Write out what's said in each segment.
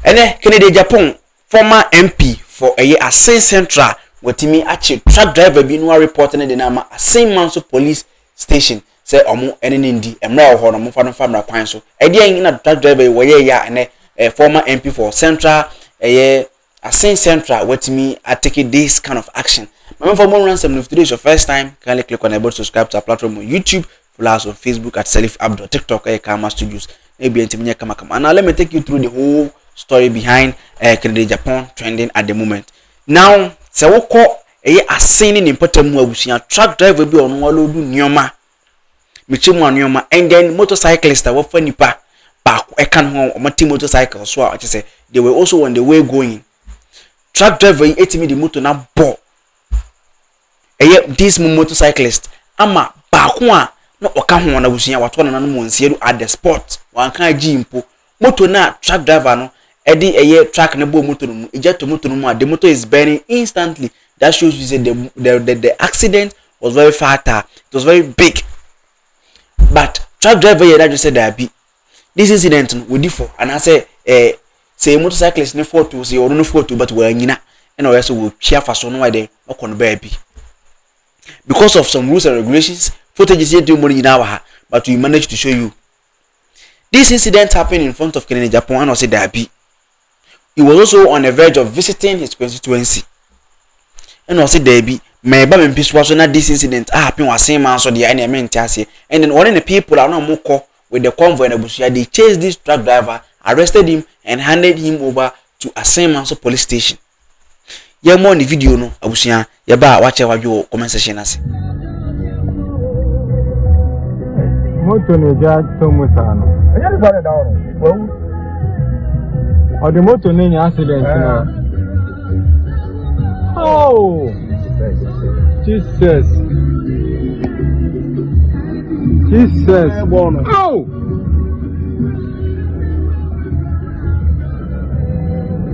ene Kennedy Agyapong former MP for Assin Central watimi ache truck driver bi no report ne de na ma Assin Manso police station say omo ene ndi emra ho no mo fa no famra kwan so ede yin na truck driver wo ye ya ene former MP for Central Assin Central watimi take this kind of action. For more ransom, if today is your first time, kindly click on the button, subscribe to our platform on YouTube, follow us on Facebook at Salif Abdul, TikTok, Kama Studios, maybe Kama. And now let me take you through the whole story behind Kennedy Agyapong trending at the moment. Now, so we call Assin in important truck driver be on Walodu Nyoma, Michimu Nyoma, and then motorcyclists that were funny back. I can't home motorcycle, so I just say they were also on the way going. Truck driver ate me the motor now bought. This motorcyclist ama baako a no oka ho na busuya wato na no monsie at the spot wan kan agi mpo motor na truck driver no edi truck na bo motor no mu ejato motor no mu the motor is burning instantly. That shows you say the accident was very fatal, it was very big, but truck driver here that just said that be this incident we differ and I say motorcyclist ne photo say or no photo but we anyina and also we share for so no why dey okon baby. Because of some rules and regulations, footage is yet to money now, but we managed to show you. This incident happened in front of Kennedy Agyapong and also Dabi. He was also on the verge of visiting his constituency. And also Dabi, my Bam Peace was not this incident happened was same man so the enemy and then one of the people are not more with the convoy in Abusia. They chased this truck driver, arrested him, and handed him over to Assin Manso police station. Yeah, more in the video no Abusia. Yaba watch your comment section as. Moto ne ja to musano. Eya ni fare down. Well. O the moto ne nya accident na. Oh. Jesus. Oh.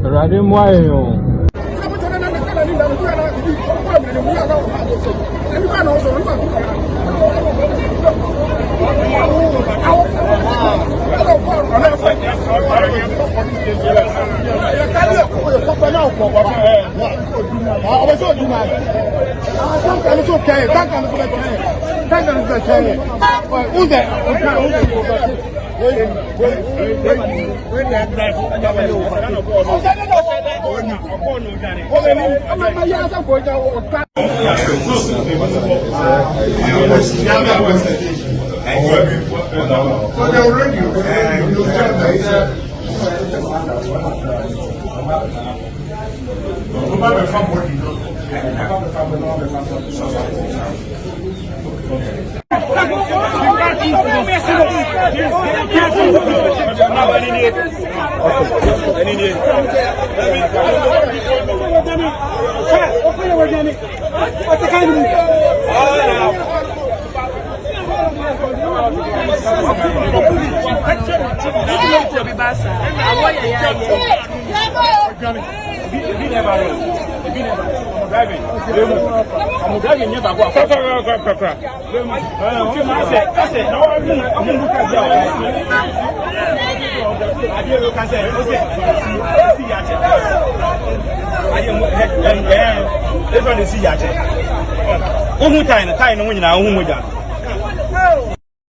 Rade mo ayo. I'm driving near Bagua. I